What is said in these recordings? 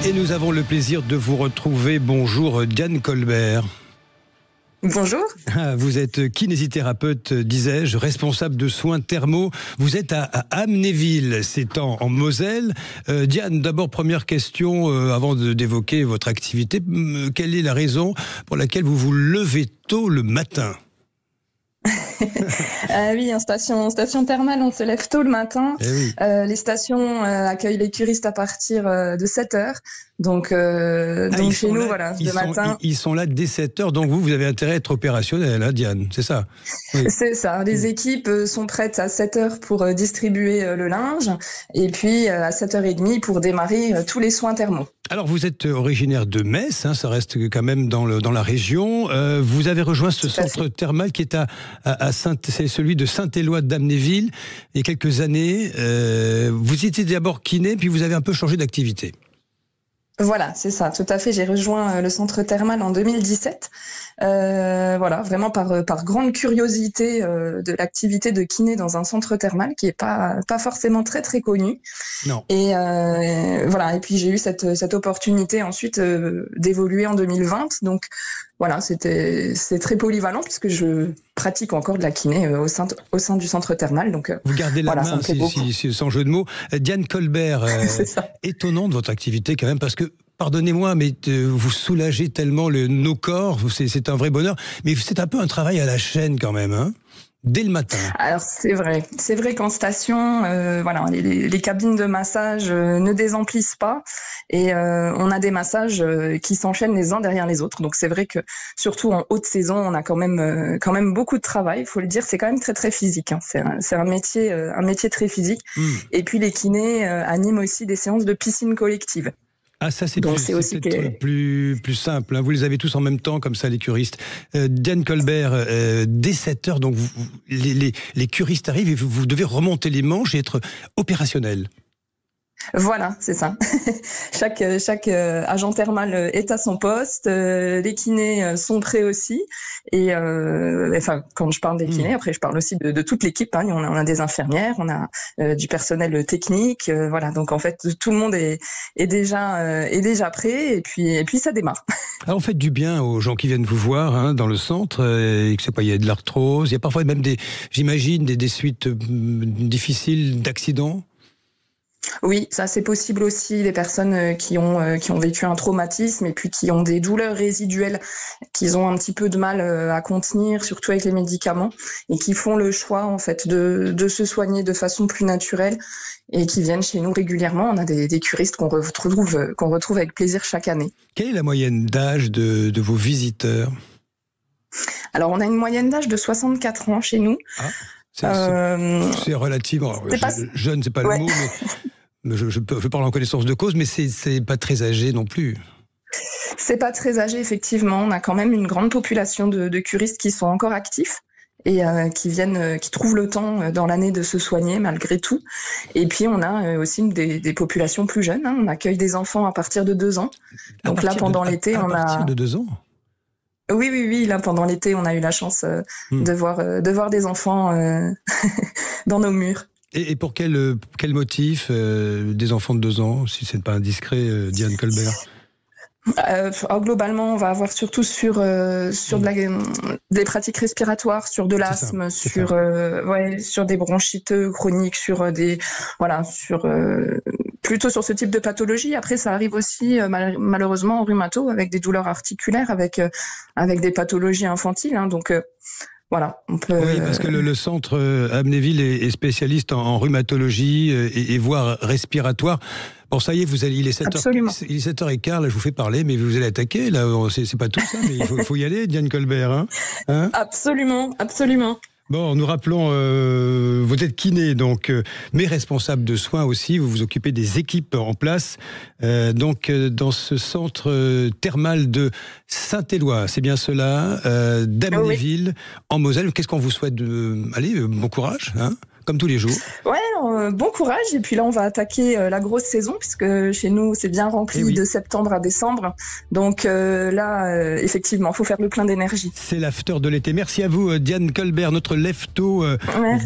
Et nous avons le plaisir de vous retrouver. Bonjour Diane Colbert. Bonjour. Vous êtes kinésithérapeute, disais-je, responsable de soins thermaux. Vous êtes à Amnéville, c'est en Moselle. Diane, d'abord, première question, avant d'évoquer votre activité. Quelle est la raison pour laquelle vous vous levez tôt le matin ? Oui, en station thermale, on se lève tôt le matin. Oui. Les stations accueillent les curistes à partir de 7h. Donc chez nous, voilà, le matin. Ils sont là dès 7h, donc vous avez intérêt à être opérationnel, hein, Diane, c'est ça? Oui. C'est ça. Les équipes sont prêtes à 7h pour distribuer le linge, et puis à 7h30 pour démarrer tous les soins thermaux. Alors, vous êtes originaire de Metz, hein, ça reste quand même dans la région. Vous avez rejoint ce centre thermal qui est c'est celui de Saint-Éloi d'Amnéville, il y a quelques années. Vous étiez d'abord kiné, puis vous avez un peu changé d'activité. Voilà, c'est ça, tout à fait. J'ai rejoint le centre thermal en 2017. Voilà, vraiment par grande curiosité de l'activité de kiné dans un centre thermal qui est pas forcément très très connu. Non. Et voilà, et puis j'ai eu cette opportunité ensuite d'évoluer en 2020. Donc voilà, c'est très polyvalent puisque je pratique encore de la kiné au sein du centre thermal. Donc vous gardez la main, sans jeu de mots. Diane Colbert, étonnant de votre activité quand même, parce que pardonnez-moi, mais vous soulagez tellement nos corps, c'est un vrai bonheur, mais c'est un peu un travail à la chaîne quand même, hein, dès le matin. Alors c'est vrai qu'en station, voilà, les cabines de massage ne désemplissent pas, et on a des massages qui s'enchaînent les uns derrière les autres. Donc c'est vrai que surtout en haute saison, on a quand même beaucoup de travail. Il faut le dire, c'est quand même très très physique. Hein. C'est un métier très physique. Et puis les kinés animent aussi des séances de piscine collective. Ah, ça, c'est peut-être plus simple. Hein. Vous les avez tous en même temps, comme ça, les curistes. Diane Colbert, dès 7h, donc les curistes arrivent et vous devez remonter les manches et être opérationnel. Voilà, c'est ça. Chaque agent thermal est à son poste. Les kinés sont prêts aussi. Et enfin, quand je parle des kinés, après je parle aussi de toute l'équipe. Hein. On a des infirmières, on a du personnel technique. Voilà, donc en fait tout le monde est déjà prêt. Et puis ça démarre. Alors, on fait du bien aux gens qui viennent vous voir, hein, dans le centre. Et que c'est pas, il y a de l'arthrose, il y a parfois même j'imagine des suites difficiles d'accidents. Oui, ça c'est possible aussi. Les personnes qui ont vécu un traumatisme et puis qui ont des douleurs résiduelles qu'ils ont un petit peu de mal à contenir, surtout avec les médicaments, et qui font le choix en fait de se soigner de façon plus naturelle et qui viennent chez nous régulièrement. On a des curistes qu'on retrouve avec plaisir chaque année. Quelle est la moyenne d'âge de vos visiteurs ? Alors on a une moyenne d'âge de 64 ans chez nous. Ah. C'est relativement jeune, c'est pas le mot, mais je parle en connaissance de cause, mais c'est pas très âgé non plus. C'est pas très âgé, effectivement. On a quand même une grande population de curistes qui sont encore actifs et qui trouvent le temps dans l'année de se soigner malgré tout. Et puis on a aussi des populations plus jeunes. Hein. On accueille des enfants à partir de 2 ans. Donc là, pendant l'été, à partir de 2 ans. Oui. Là, pendant l'été, on a eu la chance de voir des enfants dans nos murs. Et pour quel motif des enfants de 2 ans, si c'est pas indiscret, Diane Colbert ? Globalement, on va avoir surtout sur des pratiques respiratoires, sur de l'asthme, sur des bronchites chroniques, plutôt sur ce type de pathologie. Après, ça arrive aussi malheureusement en rhumato avec des douleurs articulaires, avec des pathologies infantiles. Hein, donc voilà, on peut. Oui, parce que le centre Amnéville est spécialiste en rhumatologie et voire respiratoire. Bon, ça y est, il est 7h15, là, je vous fais parler, mais vous allez attaquer, là, c'est pas tout ça, mais il faut y aller, Diane Colbert, hein. Absolument. Bon, nous rappelons, vous êtes kiné, donc, mais responsable de soins aussi, vous vous occupez des équipes en place, dans ce centre thermal de Saint-Éloi, c'est bien cela, d'Amnéville, en Moselle. Qu'est-ce qu'on vous souhaite ? Allez, bon courage, hein. comme tous les jours. Ouais, bon courage. Et puis là, on va attaquer la grosse saison, puisque chez nous, c'est bien rempli de septembre à décembre. Donc là, effectivement, il faut faire le plein d'énergie. C'est l'after de l'été. Merci à vous, Diane Colbert, notre lefto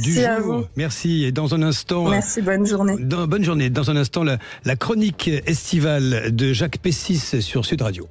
du jour. À vous. Merci. Et dans un instant... Merci, bonne journée. Bonne journée. Dans un instant, la chronique estivale de Jacques Pessis sur Sud Radio.